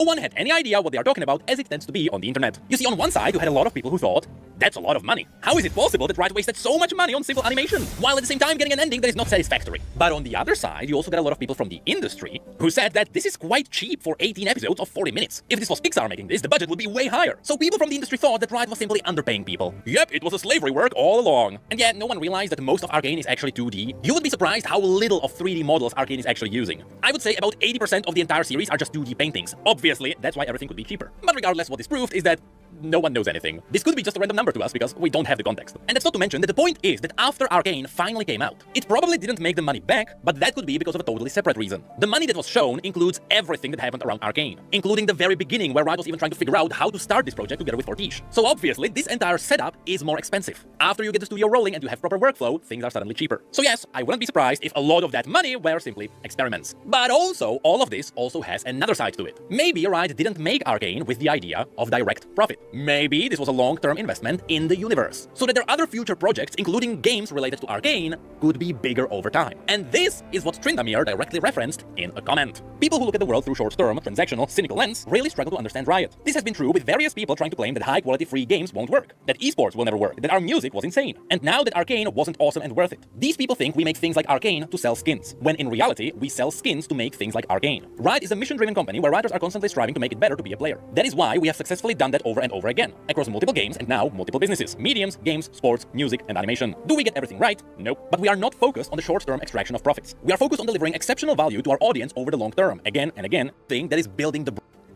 No one had any idea what they are talking about, as it tends to be on the internet. You see, on one side, you had a lot of people who thought, that's a lot of money. How is it possible that Riot wasted so much money on simple animation, while at the same time getting an ending that is not satisfactory? But on the other side, you also get a lot of people from the industry who said that this is quite cheap for 18 episodes of 40 minutes. If this was Pixar making this, the budget would be way higher. So people from the industry thought that Riot was simply underpaying people. Yep, it was a slavery work all along. And yet, no one realized that most of Arcane is actually 2D. You would be surprised how little of 3D models Arcane is actually using. I would say about 80% of the entire series are just 2D paintings. Obviously, that's why everything could be cheaper. But regardless, what this proved is that no one knows anything. This could be just a random number to us because we don't have the context. And that's not to mention that the point is that after Arcane finally came out, it probably didn't make the money back, but that could be because of a totally separate reason. The money that was shown includes everything that happened around Arcane, including the very beginning where Riot was even trying to figure out how to start this project together with Fortiche. So obviously, this entire setup is more expensive. After you get the studio rolling and you have proper workflow, things are suddenly cheaper. So yes, I wouldn't be surprised if a lot of that money were simply experiments. But also, all of this also has another side to it. Maybe Riot didn't make Arcane with the idea of direct profit. Maybe this was a long-term investment in the universe, so that their other future projects, including games related to Arcane, could be bigger over time. And this is what Trindamir directly referenced in a comment. People who look at the world through short-term, transactional, cynical lens really struggle to understand Riot. This has been true with various people trying to claim that high-quality free games won't work, that esports will never work, that our music was insane, and now that Arcane wasn't awesome and worth it. These people think we make things like Arcane to sell skins, when in reality, we sell skins to make things like Arcane. Riot is a mission-driven company where writers are constantly striving to make it better to be a player. That is why we have successfully done that over and over again, across multiple games and now multiple businesses, mediums, games, sports, music, and animation. Do we get everything right? Nope. But we are not focused on the short-term extraction of profits. We are focused on delivering exceptional value to our audience over the long term, again and again, thing that is building the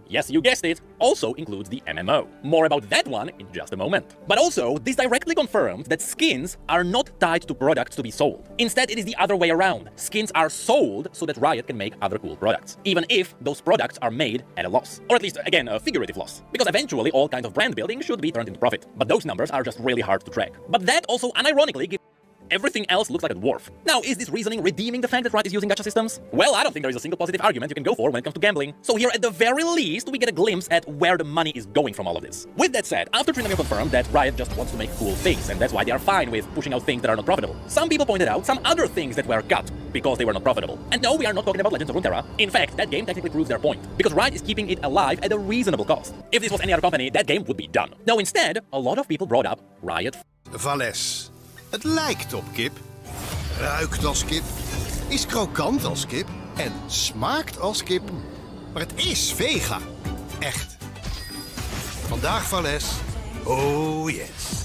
yes, you guessed it, also includes the MMO. More about that one in just a moment. But also, this directly confirms that skins are not tied to products to be sold. Instead, it is the other way around. Skins are sold so that Riot can make other cool products, even if those products are made at a loss. Or at least, again, a figurative loss. Because eventually, all kinds of brand building should be turned into profit. But those numbers are just really hard to track. But that also unironically gives everything else looks like a dwarf. Now, is this reasoning redeeming the fact that Riot is using gacha systems? Well, I don't think there is a single positive argument you can go for when it comes to gambling. So here, at the very least, we get a glimpse at where the money is going from all of this. With that said, after Trindamir confirmed that Riot just wants to make cool things, and that's why they are fine with pushing out things that are not profitable, some people pointed out some other things that were cut because they were not profitable. And no, we are not talking about Legends of Runeterra. In fact, that game technically proves their point, because Riot is keeping it alive at a reasonable cost. If this was any other company, that game would be done. No, instead, a lot of people brought up Riot. Vales. Het lijkt op kip. Ruikt als kip, is krokant als kip en smaakt als kip. Maar het is vega. Echt. Vandaag Vales. Oh yes.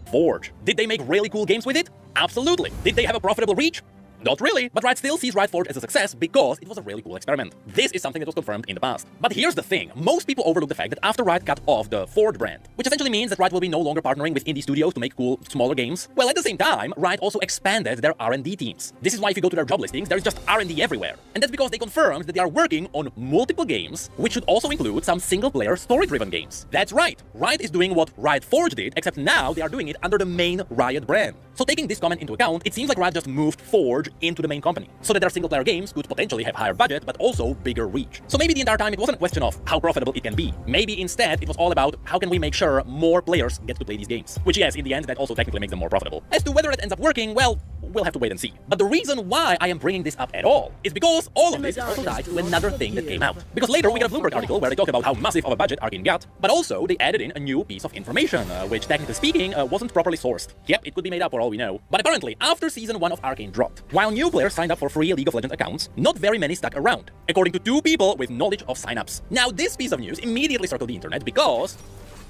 Forge. Did they make really cool games with it? Absolutely. Did they have a profitable reach? Not really, but Riot still sees Riot Forge as a success because it was a really cool experiment. This is something that was confirmed in the past. But here's the thing, most people overlook the fact that after Riot cut off the Forge brand, which essentially means that Riot will be no longer partnering with indie studios to make cool, smaller games, well, at the same time, Riot also expanded their R&D teams. This is why if you go to their job listings, there is just R&D everywhere. And that's because they confirmed that they are working on multiple games, which should also include some single-player story-driven games. That's right, Riot is doing what Riot Forge did, except now they are doing it under the main Riot brand. So taking this comment into account, it seems like Riot just moved Forge into the main company, so that their single-player games could potentially have higher budget, but also bigger reach. So maybe the entire time it wasn't a question of how profitable it can be. Maybe instead it was all about how can we make sure more players get to play these games. Which yes, in the end, that also technically makes them more profitable. As to whether it ends up working, well, we'll have to wait and see. But the reason why I am bringing this up at all is because all of this is also tied to another thing that came out. Because later we get a Bloomberg article where they talk about how massive of a budget Arcane got, but also they added in a new piece of information, which technically speaking wasn't properly sourced. Yep, it could be made up for all we know. But apparently, after Season 1 of Arcane dropped, while new players signed up for free League of Legends accounts, not very many stuck around, according to 2 people with knowledge of signups. Now, this piece of news immediately circled the internet because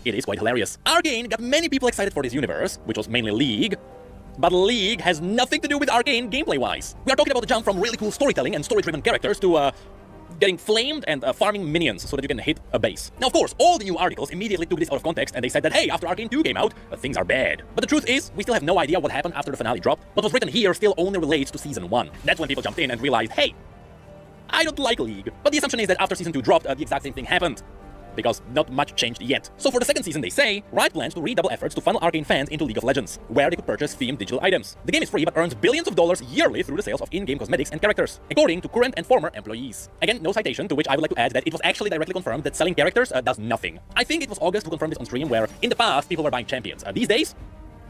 it is quite hilarious. Arcane got many people excited for this universe, which was mainly League, but League has nothing to do with Arcane gameplay-wise. We are talking about the jump from really cool storytelling and story-driven characters to, getting flamed and farming minions so that you can hit a base. Now, of course, all the new articles immediately took this out of context and they said that, hey, after Arcane 2 came out, things are bad. But the truth is, we still have no idea what happened after the finale dropped. What was written here still only relates to Season 1. That's when people jumped in and realized, hey, I don't like League. But the assumption is that after Season 2 dropped, the exact same thing happened, because not much changed yet. So for the second season, they say, Riot plans to redouble efforts to funnel Arcane fans into League of Legends, where they could purchase themed digital items. The game is free but earns billions of dollars yearly through the sales of in-game cosmetics and characters, according to current and former employees. Again, no citation, to which I would like to add that it was actually directly confirmed that selling characters does nothing. I think it was August who confirmed this on stream, where in the past people were buying champions. These days,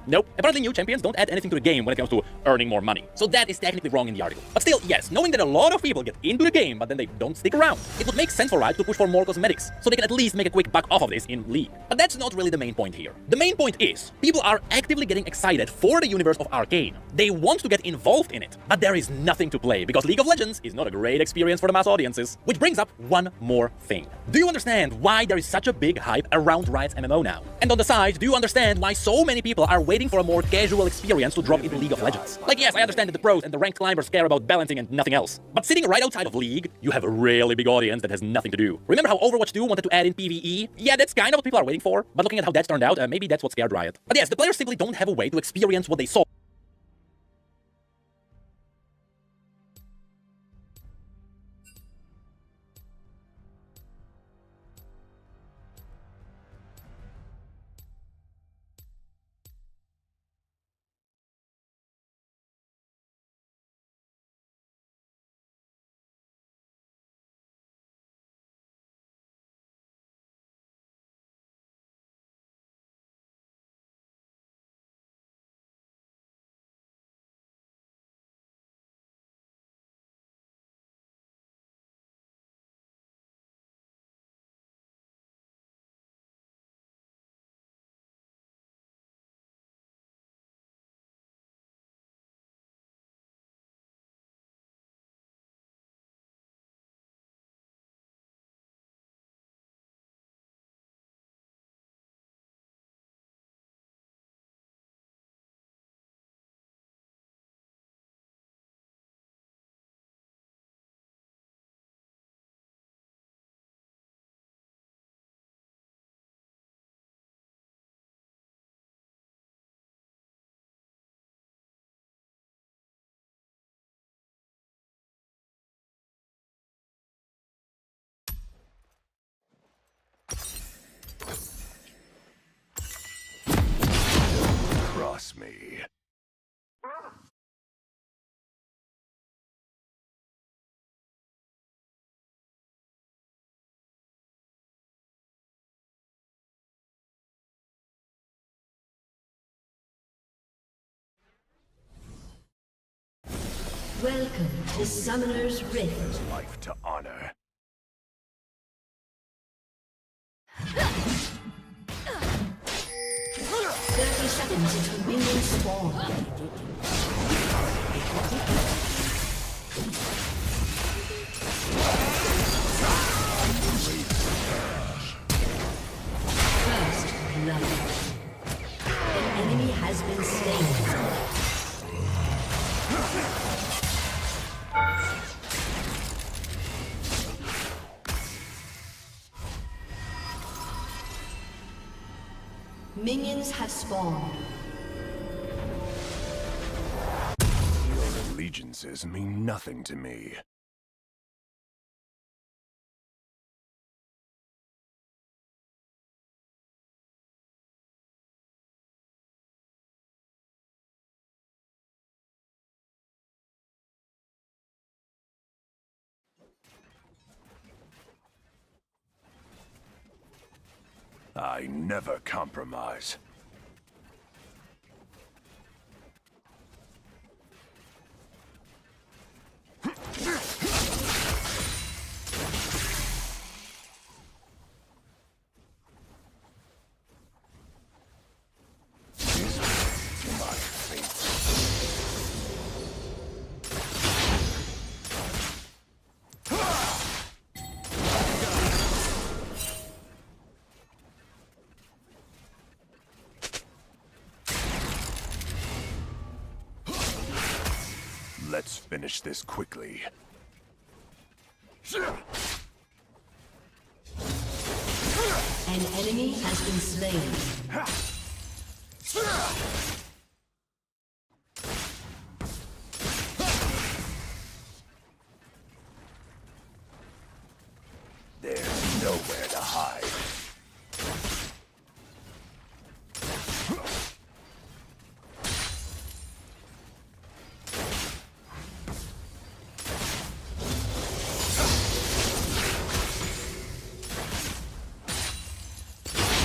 Nope. Apparently new champions don't add anything to the game when it comes to earning more money. So that is technically wrong in the article. But still, yes, knowing that a lot of people get into the game but then they don't stick around, it would make sense for Riot to push for more cosmetics, so they can at least make a quick buck off of this in League. But that's not really the main point here. The main point is, people are actively getting excited for the universe of Arcane. They want to get involved in it, but there is nothing to play because League of Legends is not a great experience for the mass audiences. Which brings up one more thing. Do you understand why there is such a big hype around Riot's MMO now? And on the side, do you understand why so many people are waiting for a more casual experience to drop into League of Legends? Like, yes, I understand that the pros and the ranked climbers care about balancing and nothing else. But sitting right outside of League, you have a really big audience that has nothing to do. Remember how Overwatch 2 wanted to add in PvE? Yeah, that's kind of what people are waiting for. But looking at how that turned out, maybe that's what scared Riot. But yes, the players simply don't have a way to experience what they saw. Cross me. Welcome to Summoner's Rift. Life to honor. 30 seconds until minions spawn. First blood. An enemy has been slain. Minions have spawned. Your allegiances mean nothing to me. I never compromise. My fate. Let's finish this quickly. An enemy has been slain. There's nowhere to hide.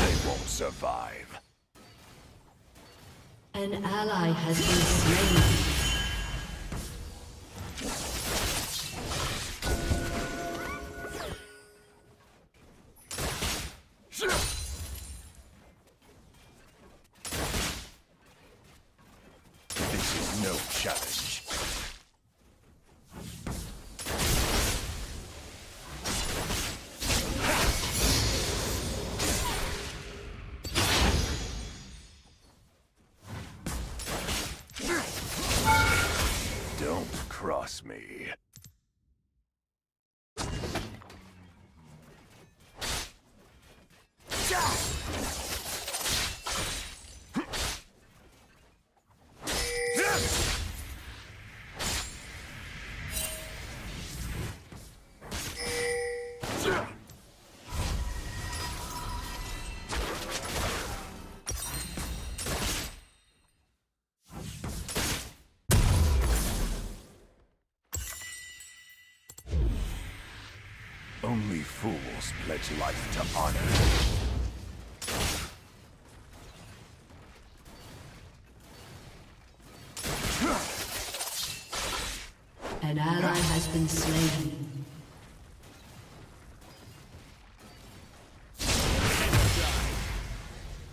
They won't survive. An An ally has been slain. This is no challenge. Don't cross me. Only fools pledge life to honor. An ally has been slain.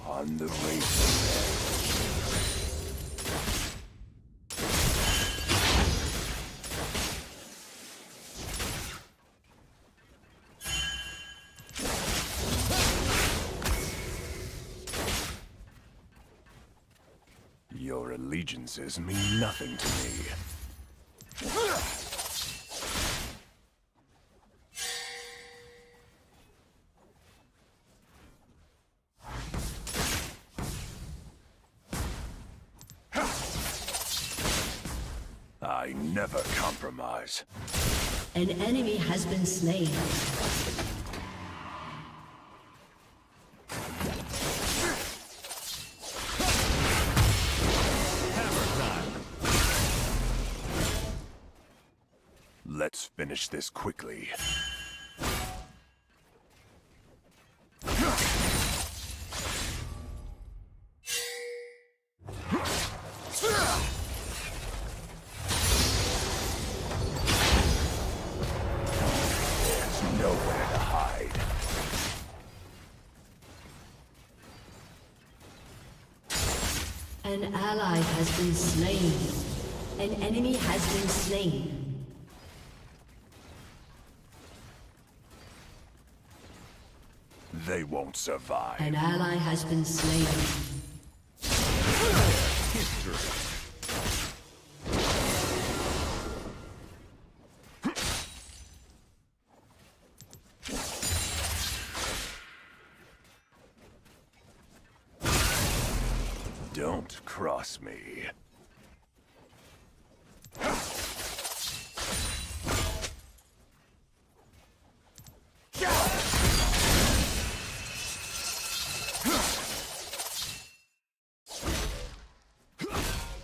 On the razor. Your allegiances mean nothing to me. I never compromise. An enemy has been slain. Let's finish this quickly. There's nowhere to hide. An ally has been slain. An enemy has been slain. They won't survive. An ally has been slain. Don't cross me.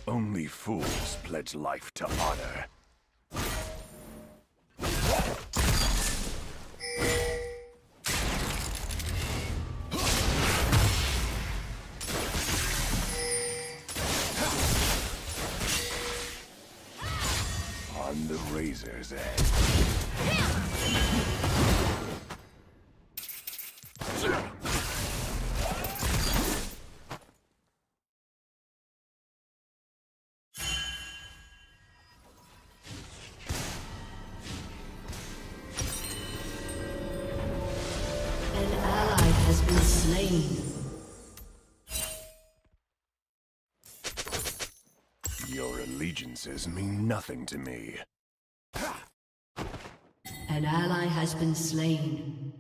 Only fools pledge life to honor. On the razor's edge. An ally has been slain. Your allegiances mean nothing to me. An ally has been slain.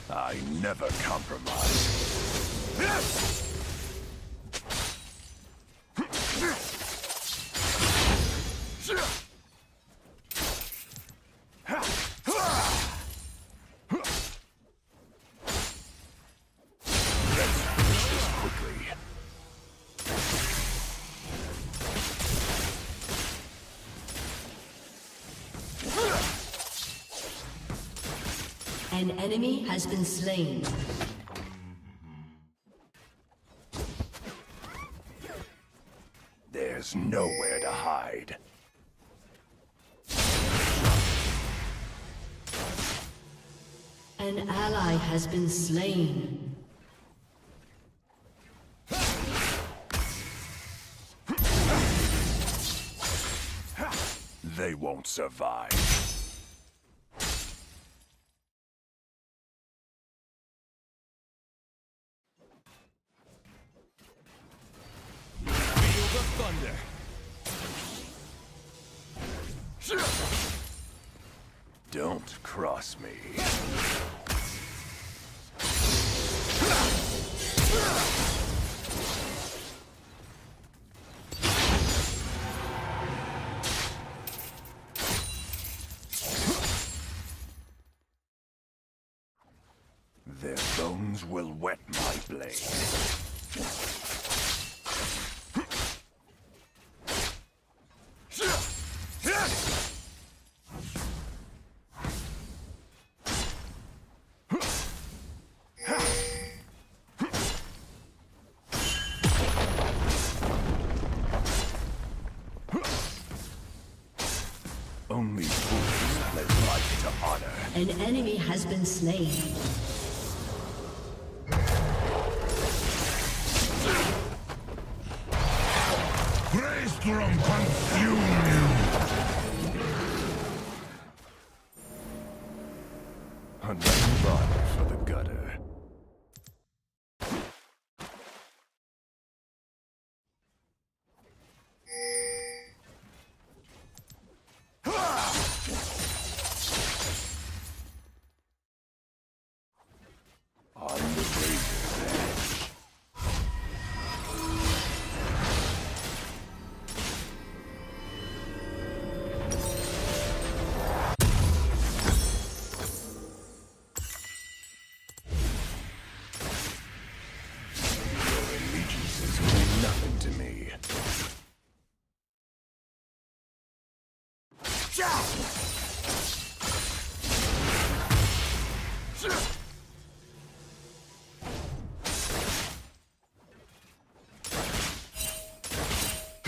I never compromise. Let's finish this quickly. An enemy has been slain. There's nowhere to hide. An ally has been slain. They won't survive. Feel the thunder. Don't cross me. Their bones will wet my blade. Only fools live life to honor. An enemy has been slain. Graystrom consume you! Another body for the gutter. On the razor's edge. Your allegiances mean nothing to me.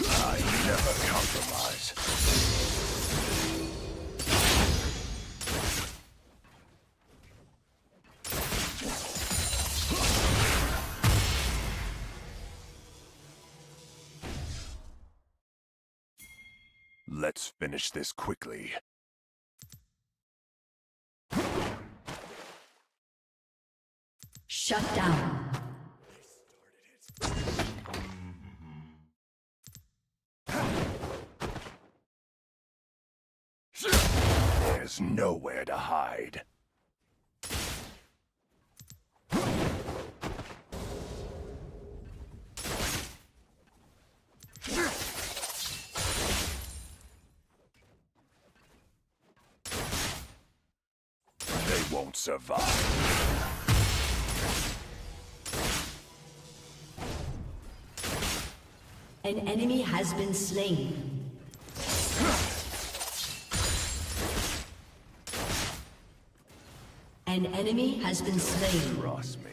I never compromise. Let's finish this quickly. Shut down. There's nowhere to hide. They won't survive. An enemy has been slain. An enemy has been slain. Cross me.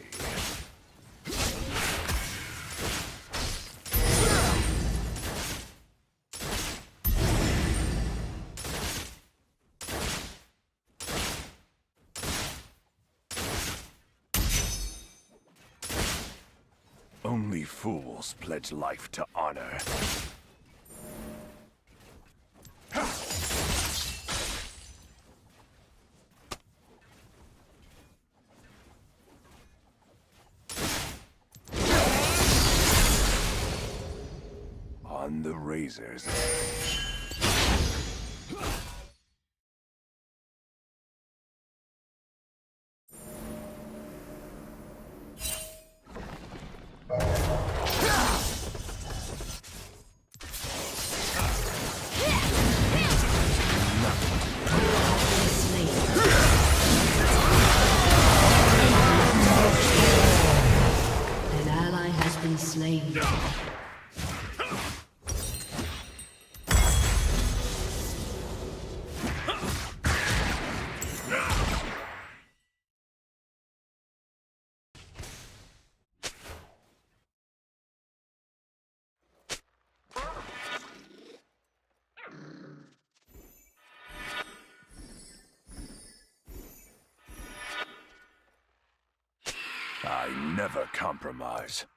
Only fools pledge life to honor. On the razor's edge. An ally has been slain. never compromise.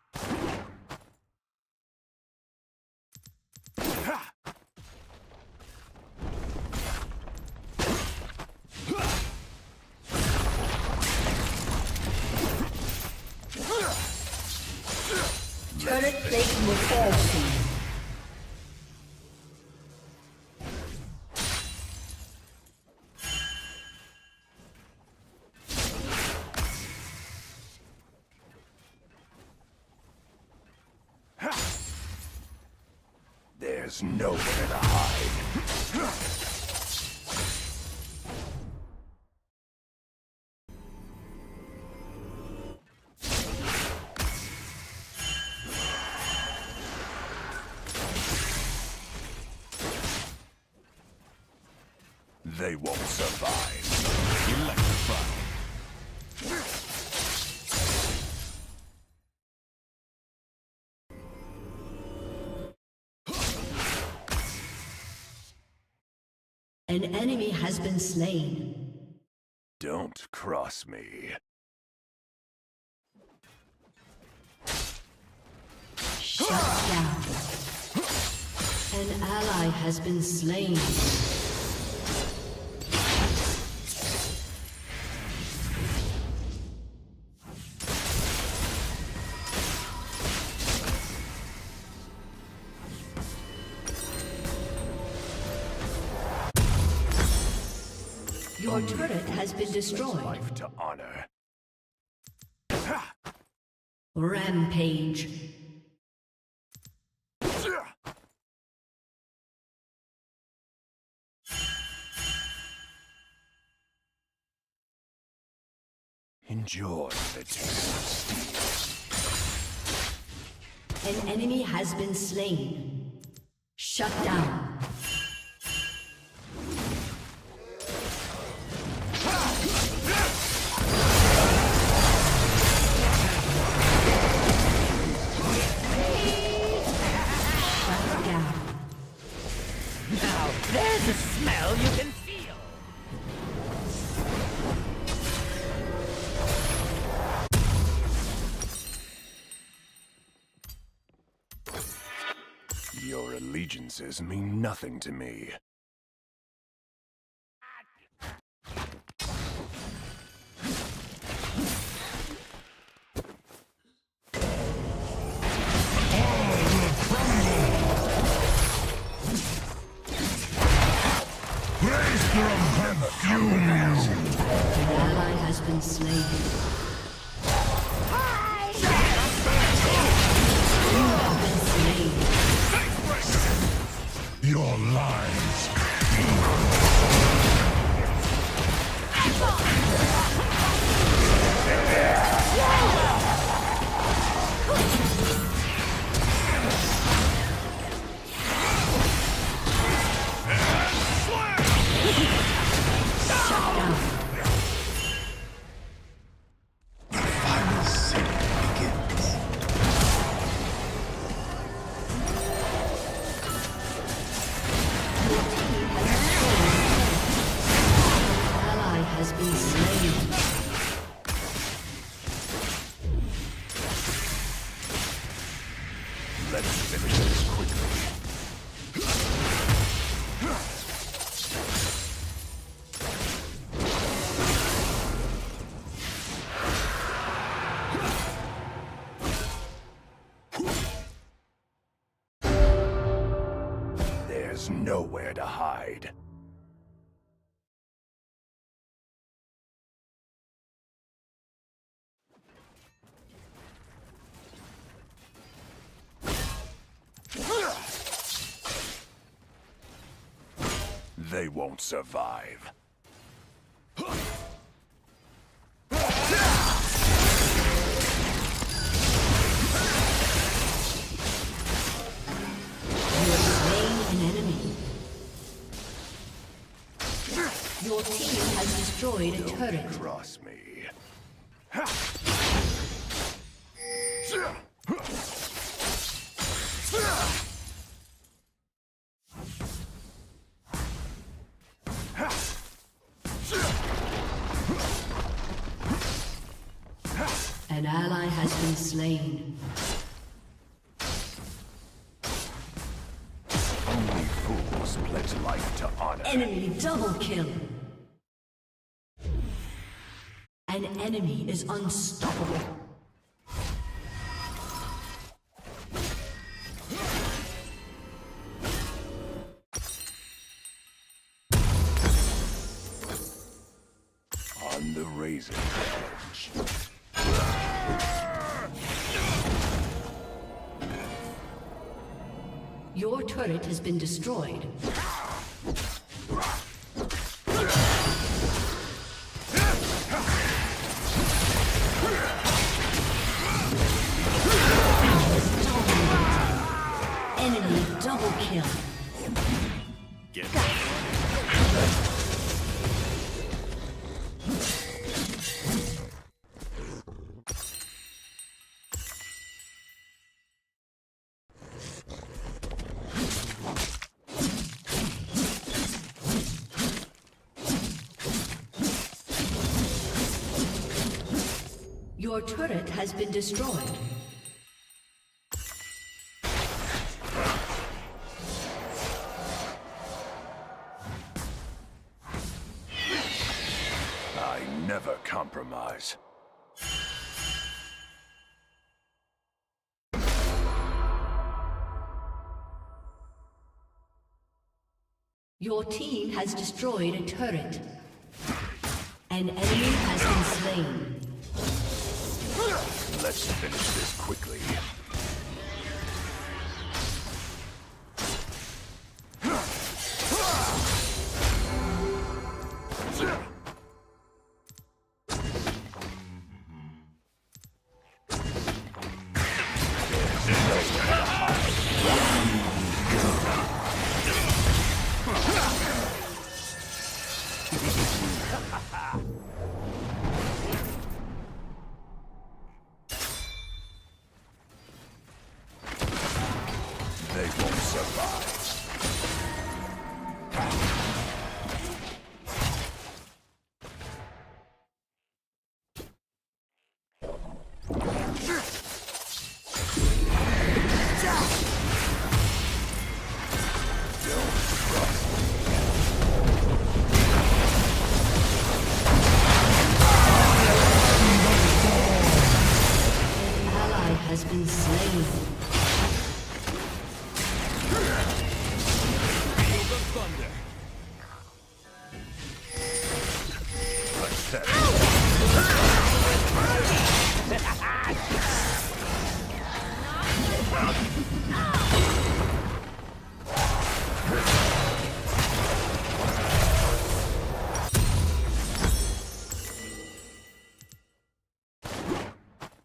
Turret plate will fall soon. There's nowhere to hide. They won't survive. Electrify. An enemy has been slain. Don't cross me. Shut down. An ally has been slain. Your turret has been destroyed. Life to honor. Rampage. Enjoy the taste of steel. An enemy has been slain. Shut down. Now there's a smell you can feel. Your allegiances mean nothing to me. An ally has been slain. You have been slain. Your lies. Ally has been slain. Let's finish this quickly. There's nowhere to hide. They won't survive. You have slain an enemy. Your team has destroyed a turret. Cross me. An ally has been slain. Only fools pledge life to honor. Enemy double kill. An enemy is unstoppable. On the razor's edge. Your turret has been destroyed. Enemy double kill. Get Your turret has been destroyed. I never compromise. Your team has destroyed a turret. An enemy has been slain. Let's finish this quickly. They won't survive. Ally has been slain.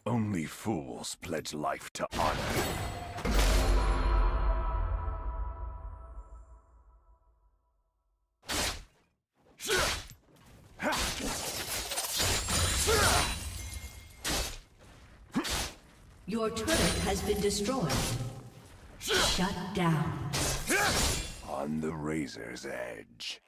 Only fools pledge life to honor. Your turret has been destroyed. Shut down. On the razor's edge.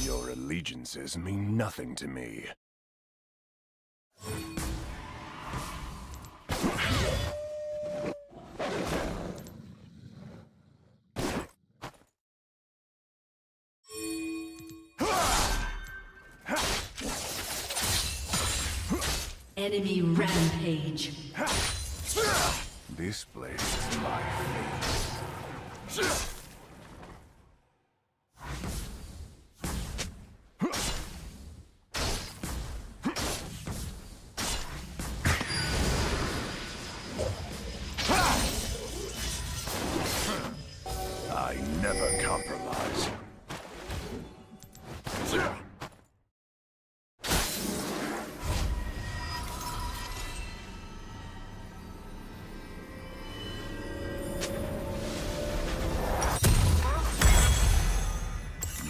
Your allegiances mean nothing to me. Enemy rampage. This place is my fate. I never compromise.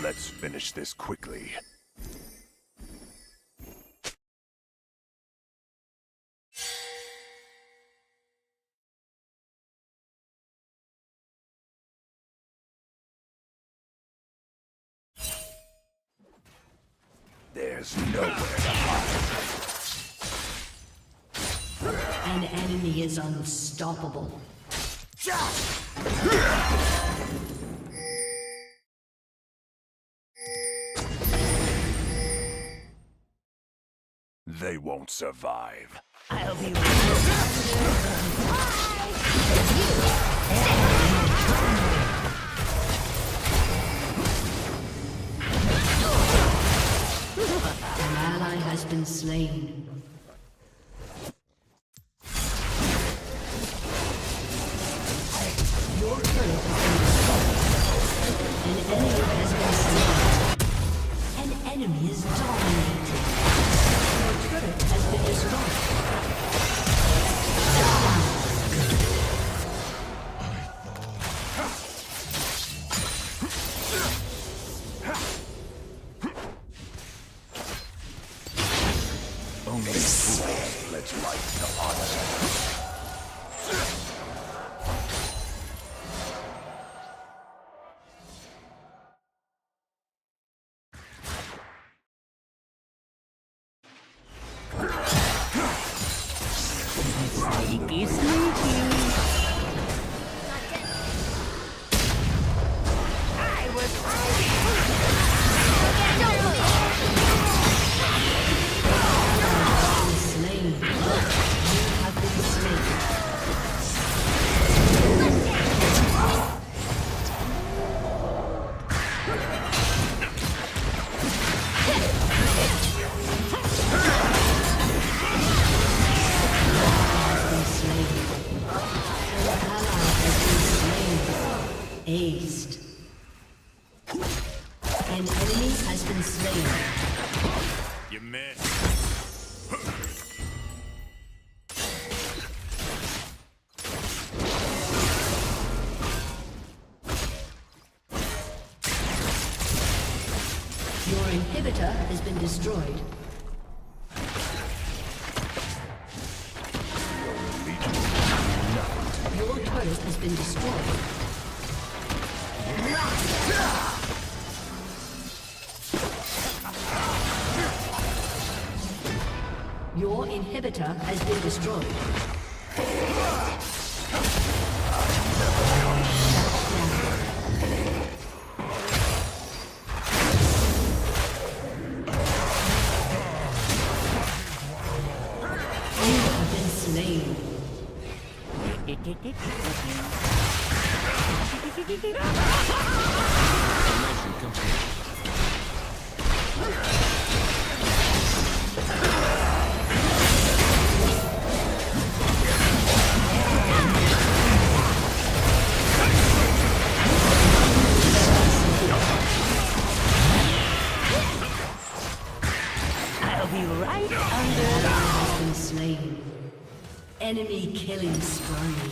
Let's finish this quickly. There's nowhere to hide. An enemy is unstoppable. They won't survive. I'll be An ally has been slain. Your turret has been destroyed. An enemy has been slain. An enemy is dominating. Your turret has been destroyed. Only fools pledge life to honor. sneaky, sneaky. I was Slain. You have been slain. Aced. An enemy has been slain. You missed. Your inhibitor has been destroyed. Your turret has been destroyed. Your inhibitor has been destroyed. You have been slain. I'll be right under. Has been slain. Enemy killing spree.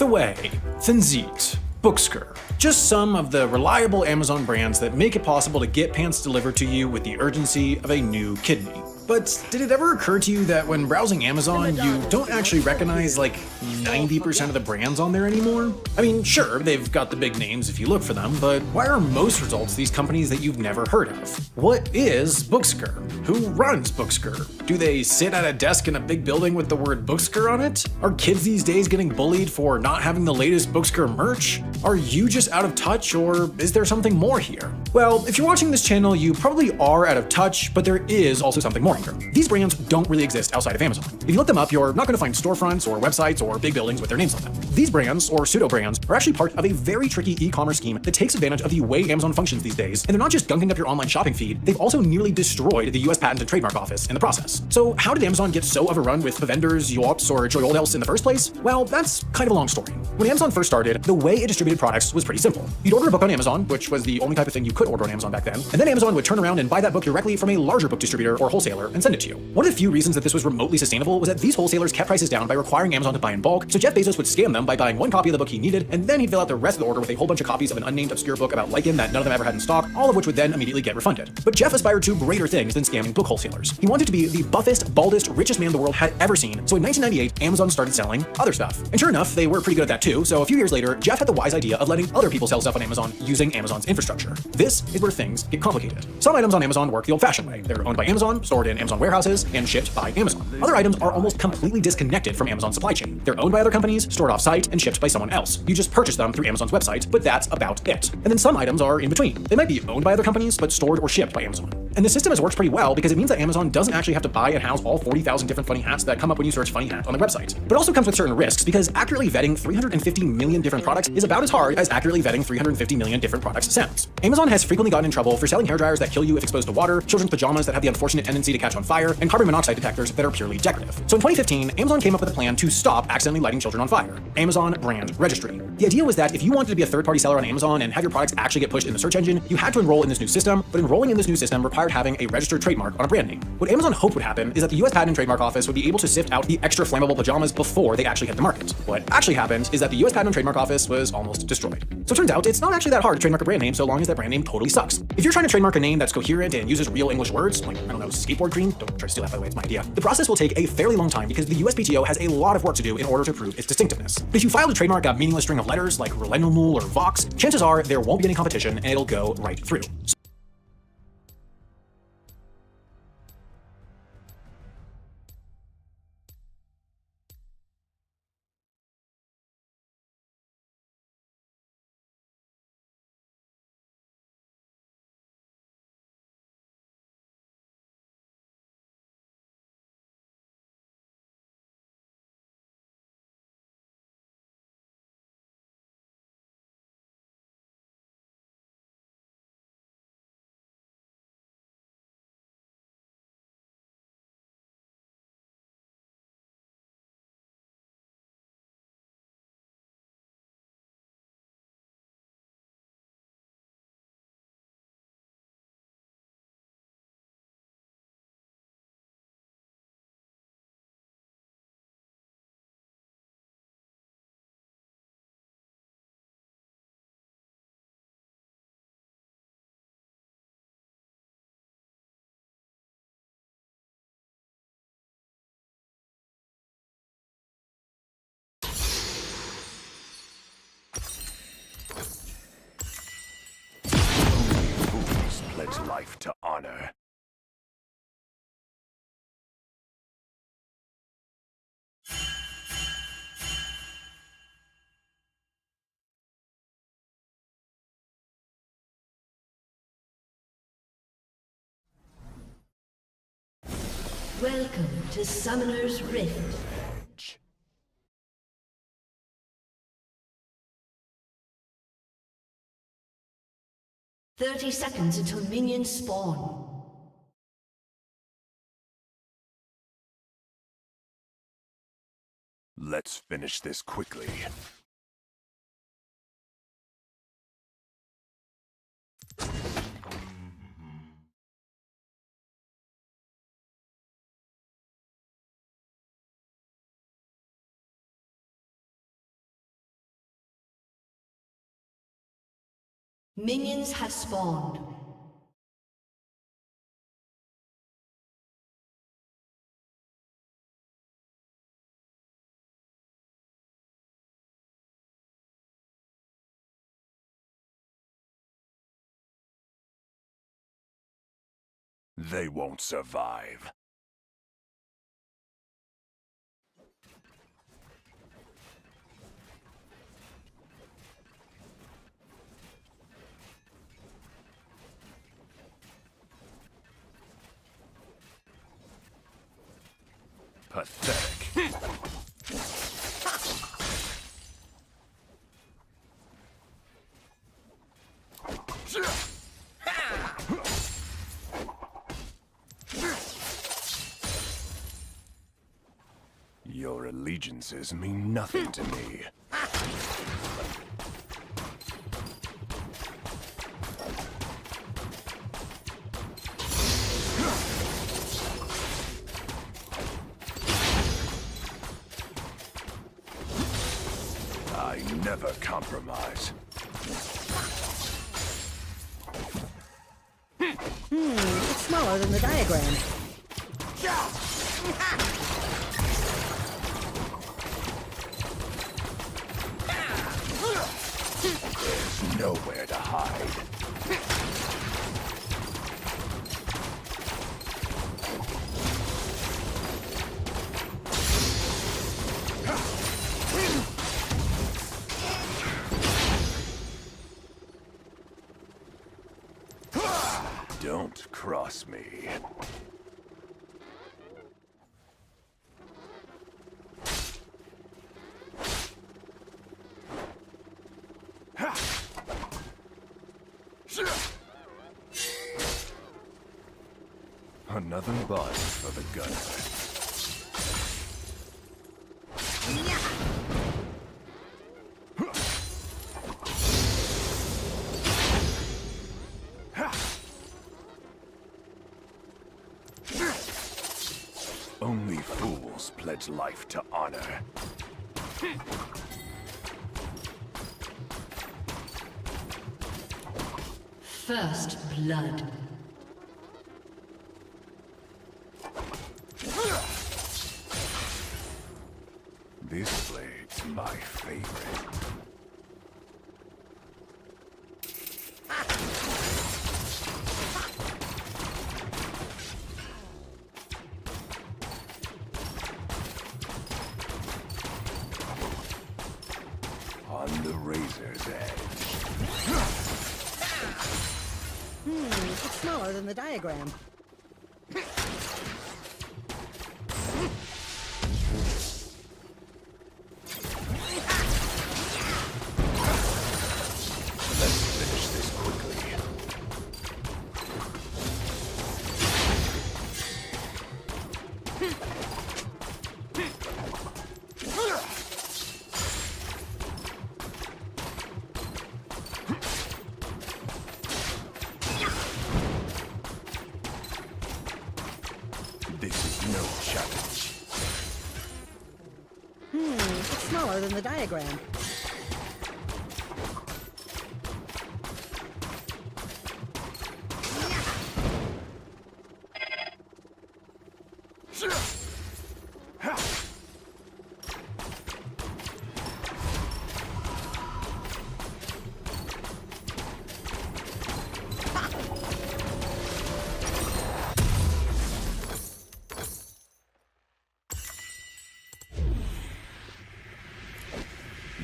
Away, Thinzit, Booksker. Just some of the reliable Amazon brands that make it possible to get pants delivered to you with the urgency of a new kidney. But did it ever occur to you that when browsing Amazon, you don't actually recognize like 90% of the brands on there anymore? I mean, sure, they've got the big names if you look for them, but why are most results these companies that you've never heard of? What is Booksker? Who runs Booksker? Do they sit at a desk in a big building with the word Booksker on it? Are kids these days getting bullied for not having the latest Booksker merch? Are you just out of touch, or is there something more here? Well, if you're watching this channel, you probably are out of touch, but there is also something more here. These brands don't really exist outside of Amazon. If you look them up, you're not going to find storefronts or websites or big buildings with their names on them. These brands, or pseudo-brands, are actually part of a very tricky e-commerce scheme that takes advantage of the way Amazon functions these days, and they're not just gunking up your online shopping feed, they've also nearly destroyed the US Patent and Trademark Office in the process. So how did Amazon get so overrun with vendors, Yops, or joy old else in the first place? Well, that's kind of a long story. When Amazon first started, the way it distributed products was pretty simple. You'd order a book on Amazon, which was the only type of thing you could order on Amazon back then, and then Amazon would turn around and buy that book directly from a larger book distributor or wholesaler and send it to you. One of the few reasons that this was remotely sustainable was that these wholesalers kept prices down by requiring Amazon to buy in bulk, so Jeff Bezos would scam them by buying one copy of the book he needed, and then he'd fill out the rest of the order with a whole bunch of copies of an unnamed obscure book about lichen that none of them ever had in stock, all of which would then immediately get refunded. But Jeff aspired to greater things than scamming book wholesalers. He wanted to be the buffest, baldest, richest man the world had ever seen, so in 1998, Amazon started selling other stuff. And sure enough, they were pretty good at that too, so a few years later, Jeff had the wise idea of letting other people sell stuff on Amazon using Amazon's infrastructure. This is where things get complicated. Some items on Amazon work the old-fashioned way. They're owned by Amazon, stored in Amazon warehouses, and shipped by Amazon. Other items are almost completely disconnected from Amazon's supply chain. They're owned by other companies, stored off-site, and shipped by someone else. You just purchase them through Amazon's website, but that's about it. And then some items are in between. They might be owned by other companies, but stored or shipped by Amazon. And the system has worked pretty well because it means that Amazon doesn't actually have to buy and house all 40,000 different funny hats that come up when you search funny hat on the website. But it also comes with certain risks because accurately vetting 350 million different products is about as hard as accurately vetting 350 million different products sounds. Amazon has frequently gotten in trouble for selling hairdryers that kill you if exposed to water, children's pajamas that have the unfortunate tendency to catch on fire, and carbon monoxide detectors that are purely decorative. So in 2015, Amazon came up with a plan to stop accidentally lighting children on fire. Amazon Brand Registry. The idea was that if you wanted to be a third-party seller on Amazon and have your products actually get pushed in the search engine, you had to enroll in this new system, but enrolling in this new system required having a registered trademark on a brand name. What Amazon hoped would happen is that the US Patent and Trademark Office would be able to sift out the extra flammable pajamas before they actually hit the market. What actually happened is that the US Patent and Trademark Office was almost destroyed. So it turns out it's not actually that hard to trademark a brand name so long as that brand name totally sucks. If you're trying to trademark a name that's coherent and uses real English words, like, I don't know, skateboard cream, don't try to steal that by the way, it's my idea, the process will take a fairly long time because the USPTO has a lot of work to do in order to prove its distinctiveness. But if you file to trademark a meaningless string of letters like Relenumul or Vox, chances are there won't be any competition and it'll go right through. Fools pledge life to honor. Welcome to Summoner's Rift. 30 seconds until minions spawn. Let's finish this quickly. Minions have spawned. They won't survive. Pathetic. Your allegiances mean nothing to me. I never compromise. It's smaller than the diagram. There's nowhere to hide. Don't cross me. Another body for the gunner. Only fools pledge life to honor. First blood. This blade's my favorite. On the razor's edge. It's smaller than the diagram. Let's finish this quickly. This is no challenge. It's smaller than the diagram.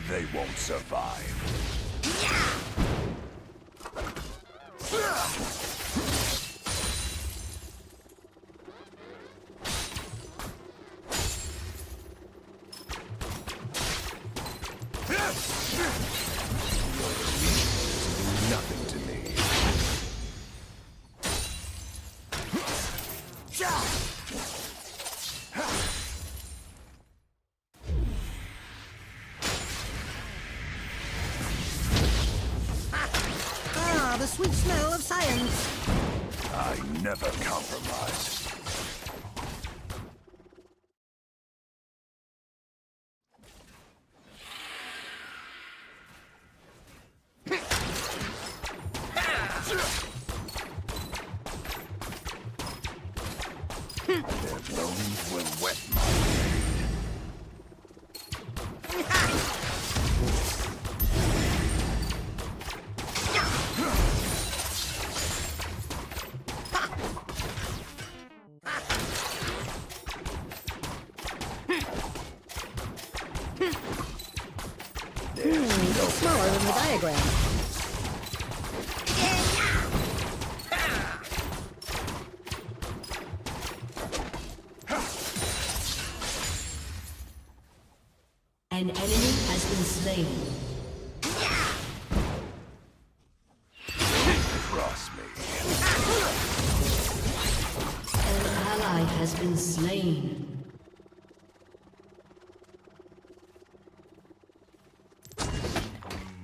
They won't survive. Nothing to me. Ah, the sweet smell of science. I never compromise. wet my blade. It's smaller than the diagram. An enemy has been slain. Cross me. An ally has been slain.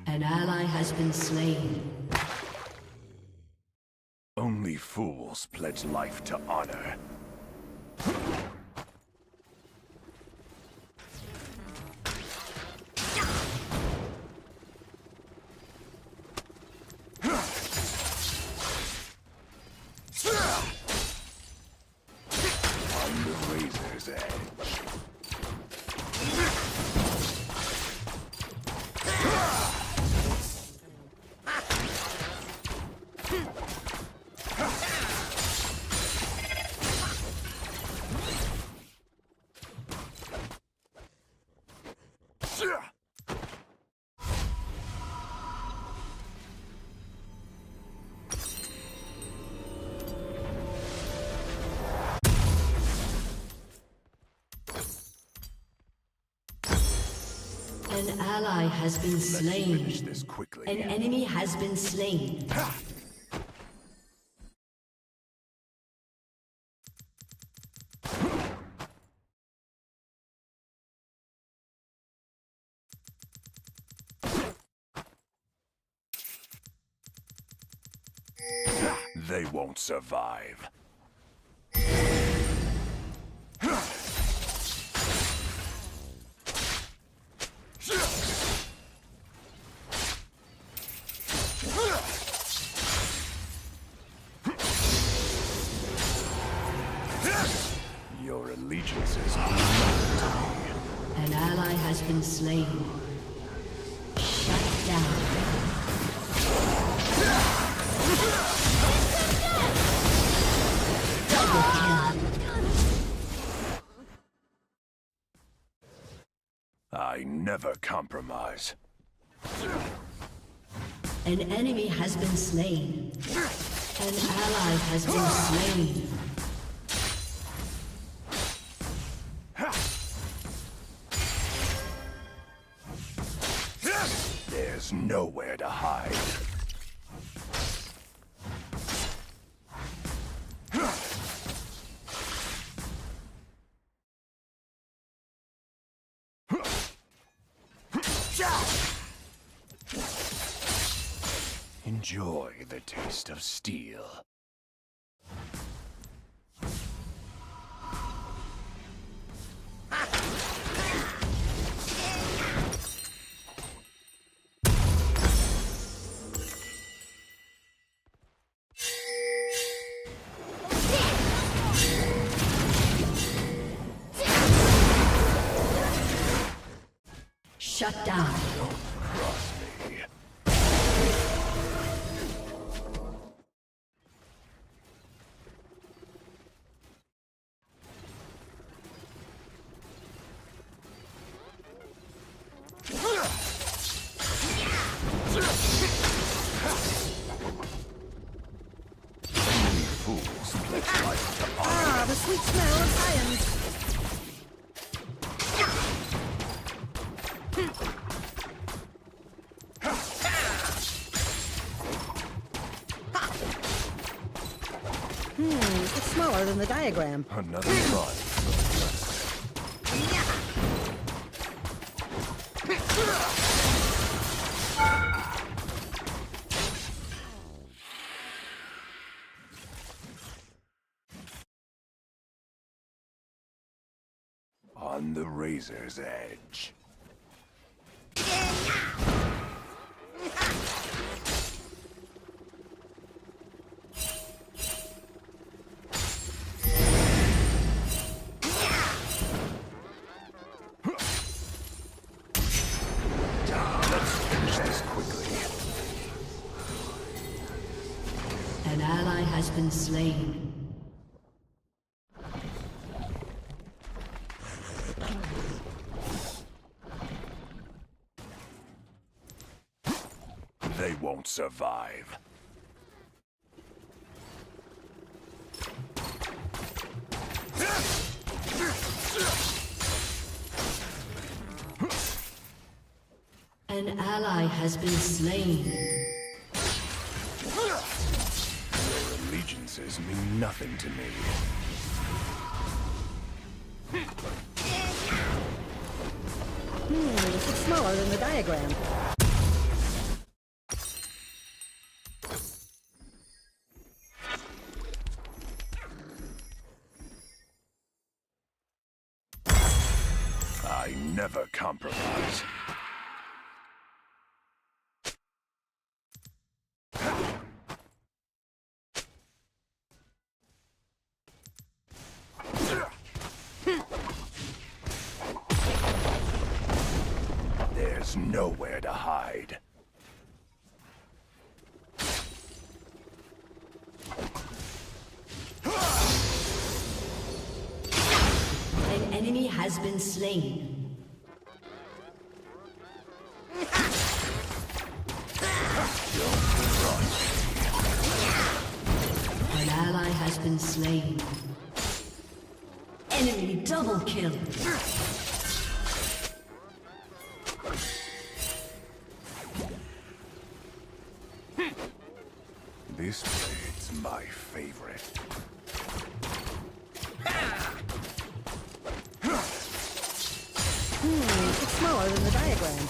An ally has been slain. Only fools pledge life to honor. On the razor's edge. An ally has been Let's slain. finish this quickly. An enemy has been slain. They won't survive. Your allegiances are nothing to me. An ally has been slain. Shut down. Double kill. I never compromise. An enemy has been slain. An ally has been slain. There's nowhere to hide. Enjoy the taste of steel. Shut down. Cross me. Only fools pledge life to honor. Ah, the sweet smell of science. It's smaller than the diagram. Another run. On the razor's edge. has been slain. They won't survive. An ally has been slain. Your allegiances mean nothing to me. It's smaller than the diagram. I never compromise. There's nowhere to hide. An enemy has been slain. An ally has been slain. Enemy double kill. This blade's my favorite. It's smaller than the diagram.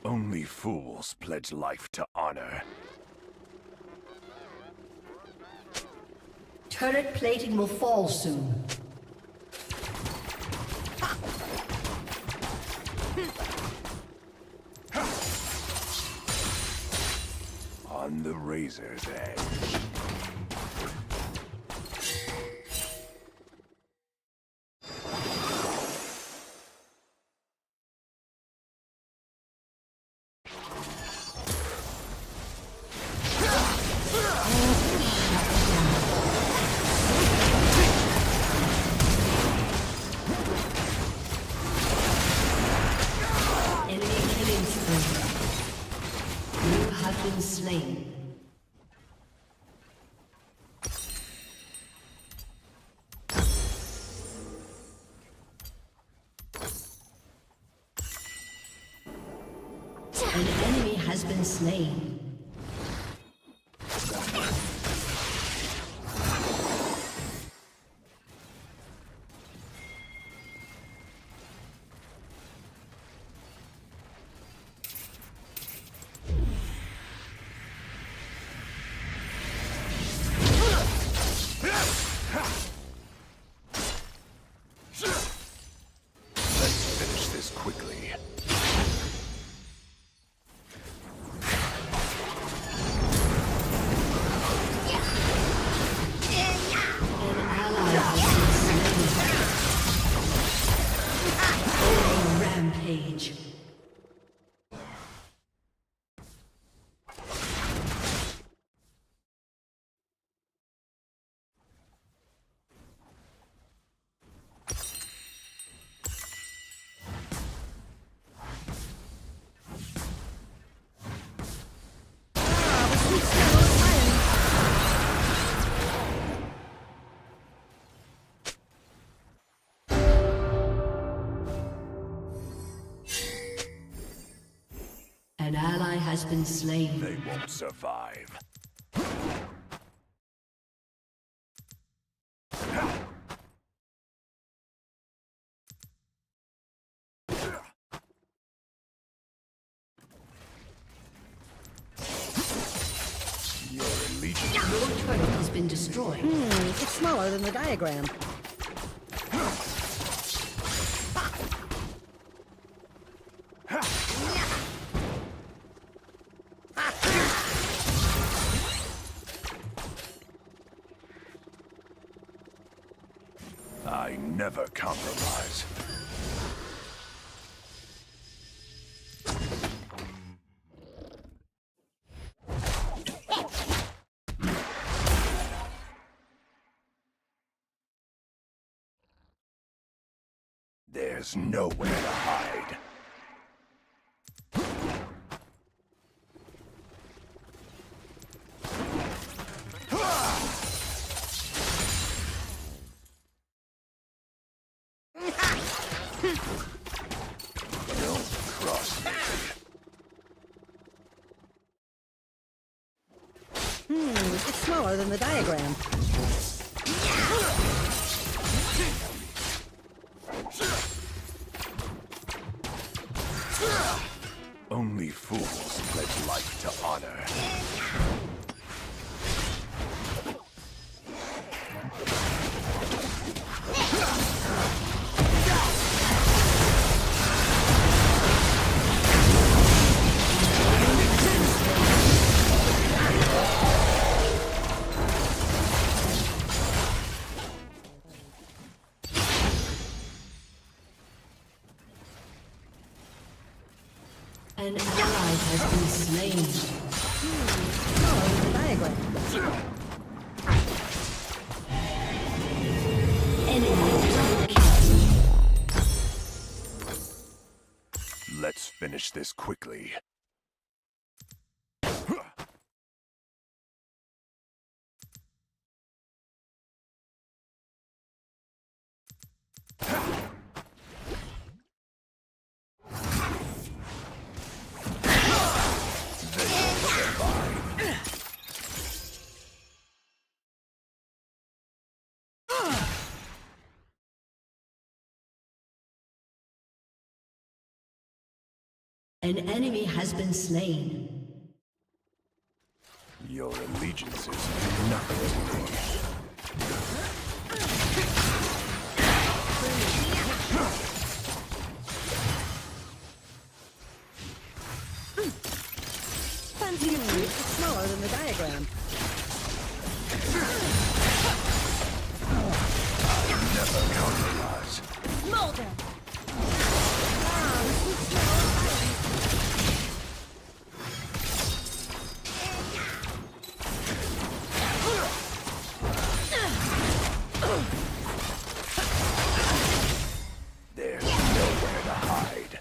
Only fools pledge life to honor. Turret plating will fall soon. On the razor's edge. Enemy killing spree. You have been slain. An enemy has been slain. Let's finish this quickly. An ally has been slain. Rampage. An ally has been slain. They won't survive. Your allegiance. Your turret has been destroyed. It's smaller than the diagram. I never compromise. There's nowhere to hide. Don't cross me. It's smaller than the diagram. Only fools pledge life to honor. An ally has been slain. Smaller than the diagram. Enemy double kill. Let's finish this quickly. An enemy has been slain. Your allegiances mean nothing to me. It's smaller than the diagram. Never compromise. There's nowhere to hide.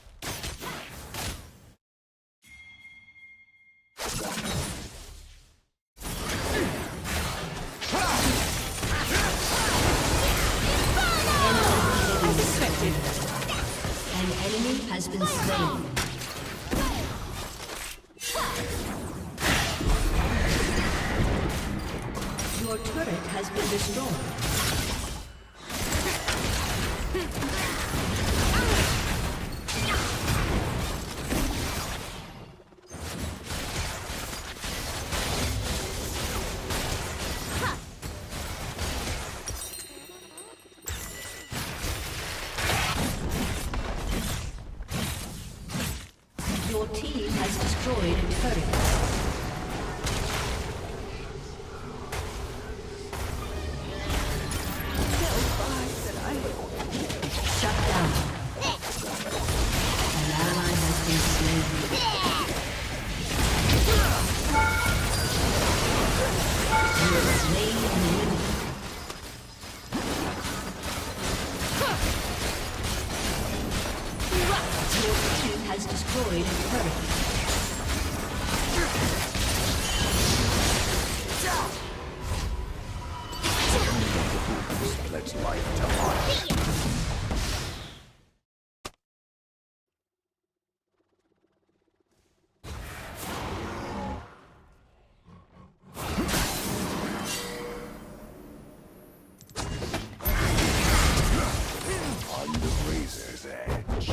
An enemy has been slain. Your turret has been destroyed. Your team has destroyed a turret. Shut down. An ally has been slain. You have slain an enemy. Your team has destroyed a turret. Pledge life to honor. On the razor's edge.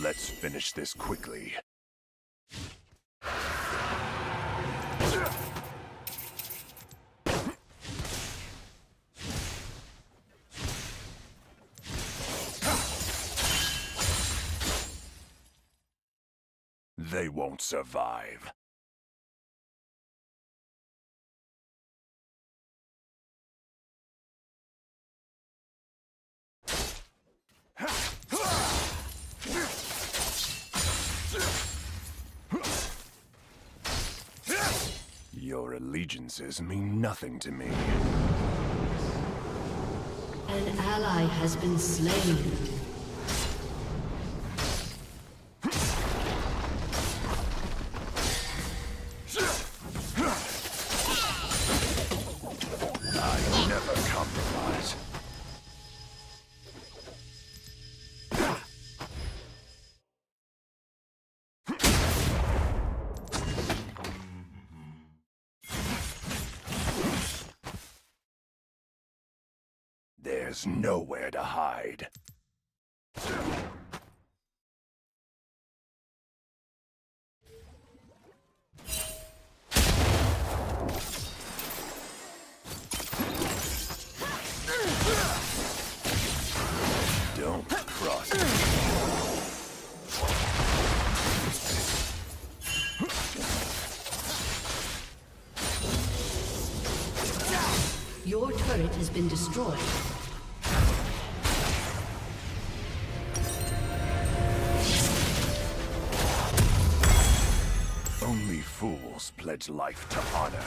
Let's finish this quickly. They won't survive. Your allegiances mean nothing to me. An ally has been slain. I never compromise. There's nowhere to hide. Don't cross me. Your turret has been destroyed. Only fools pledge life to honor.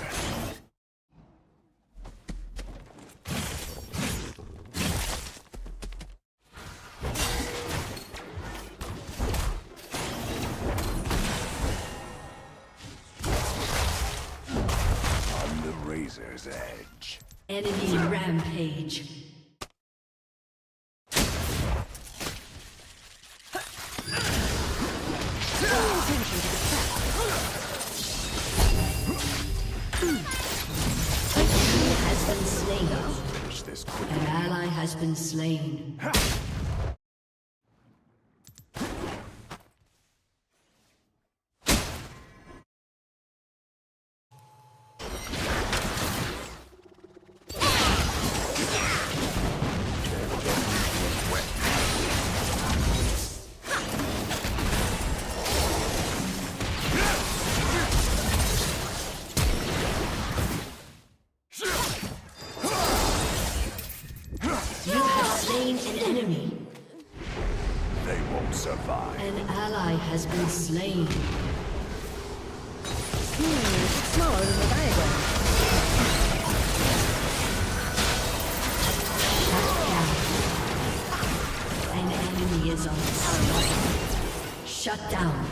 On the razor's edge. Enemy rampage. Has been slain. Finish this quick. An ally has been slain. You have slain an enemy. They won't survive. An ally has been slain. It's smaller than the diagram. Shut down. An enemy is on. Shut down.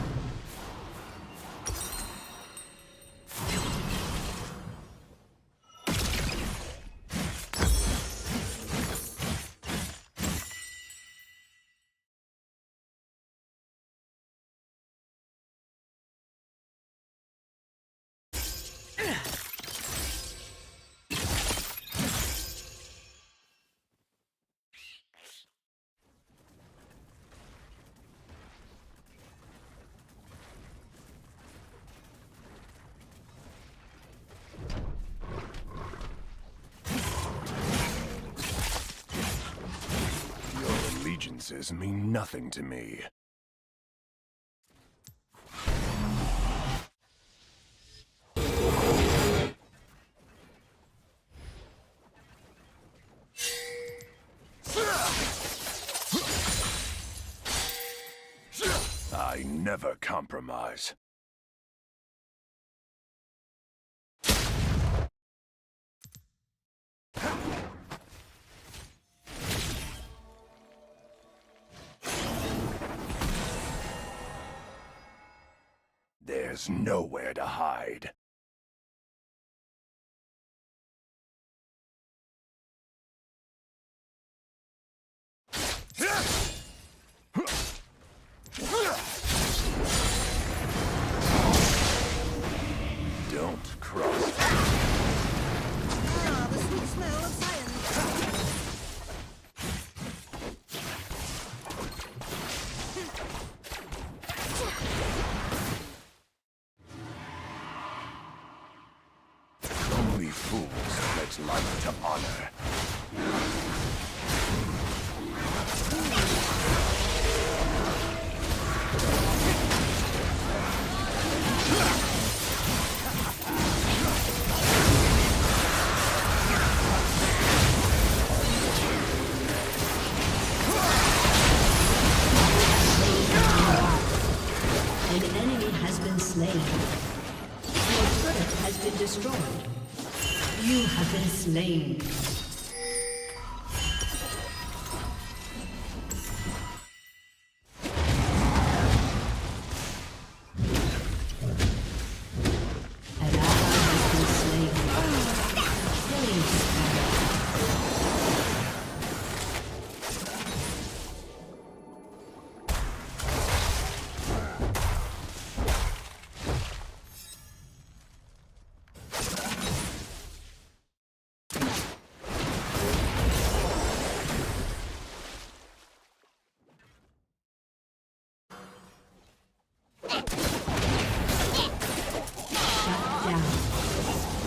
Your allegiances mean nothing to me. I never compromise. There's nowhere to hide. Don't cross. Ah, the sweet smell of science. Only fools pledge life to honor. has been destroyed. You have been slain. An ally has been slain. Killing spree.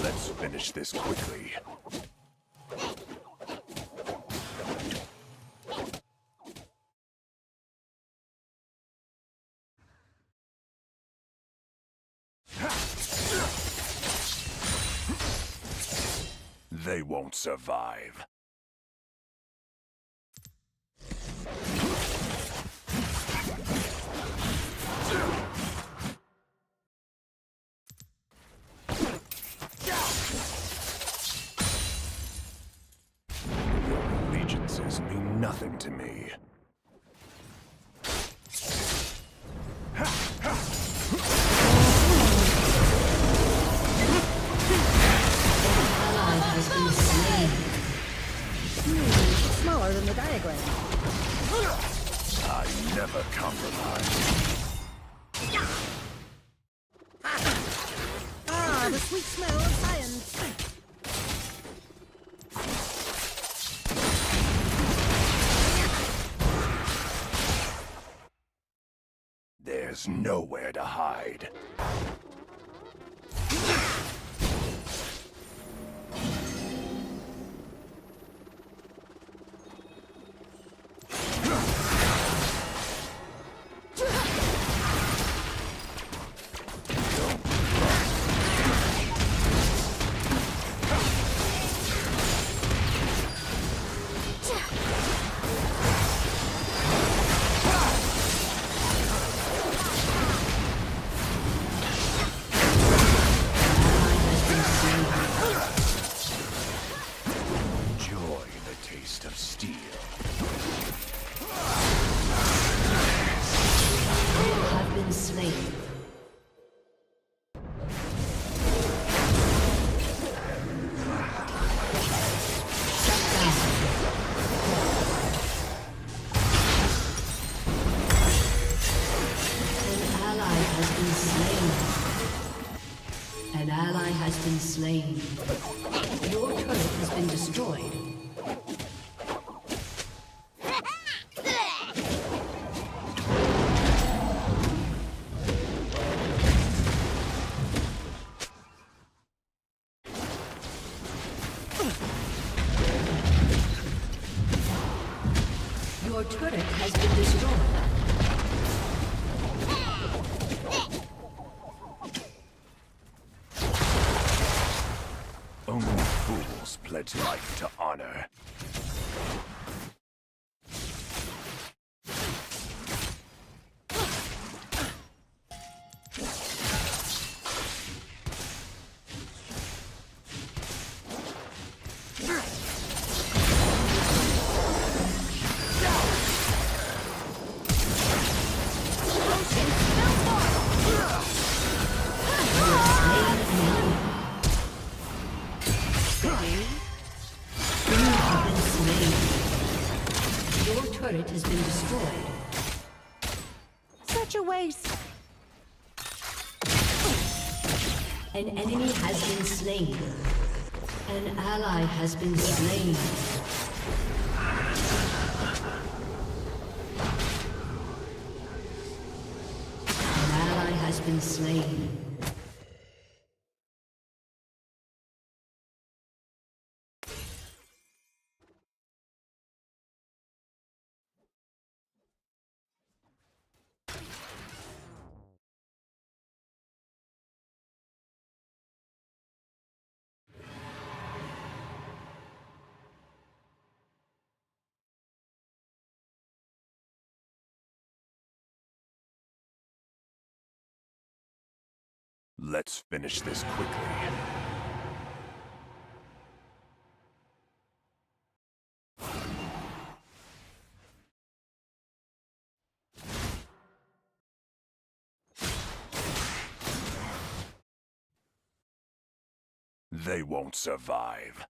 Let's finish this quickly. They won't survive. Your allegiances mean nothing to me. Ally has been slain. It's smaller than the diagram. I never compromise. Ah, the sweet smell of science. There's nowhere to hide. Enjoy the taste of steel. You have been slain. Shut down. An ally has been slain. An ally has been slain. Your turret has been destroyed. Your turret has been destroyed. Only fools pledge life to honor. Your turret has been destroyed. Such a waste. An enemy has been slain. An ally has been slain. An ally has been slain. Let's finish this quickly. They won't survive.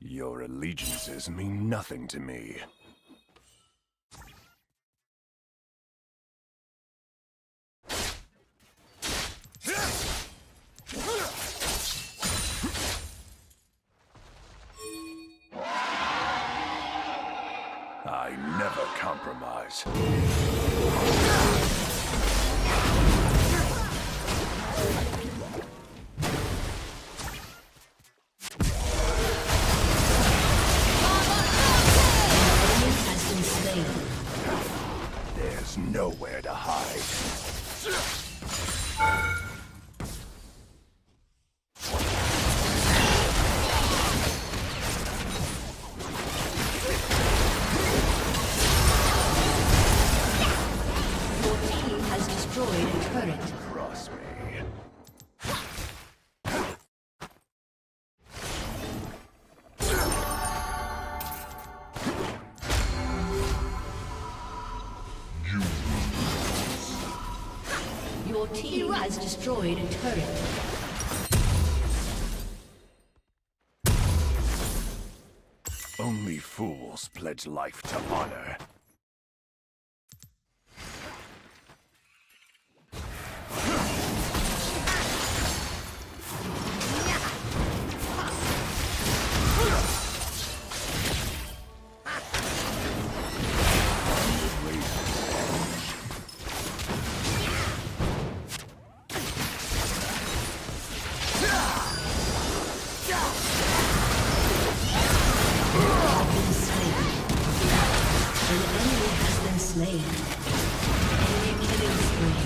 Your allegiances mean nothing to me. I never compromise. There's nowhere to hide. Destroyed a turret. Cross me. Your team has destroyed a turret. Only fools pledge life to honor. Slain. Enemy killing spree.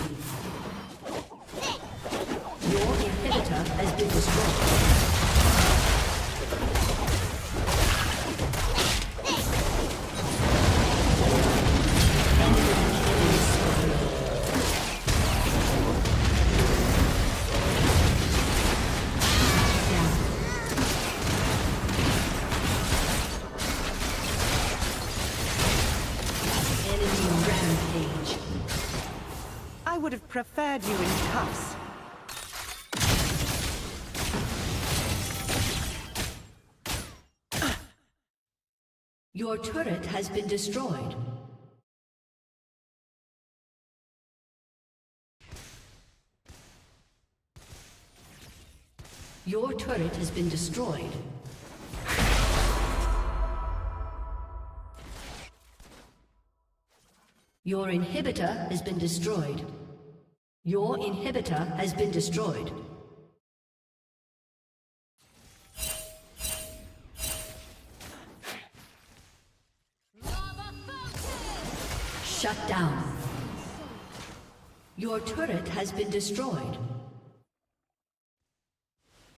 Your inhibitor has been destroyed. I would have preferred you in cuffs. Your turret has been destroyed. Your turret has been destroyed. Your inhibitor has been destroyed. Your inhibitor has been destroyed. Shut down. Your turret has been destroyed.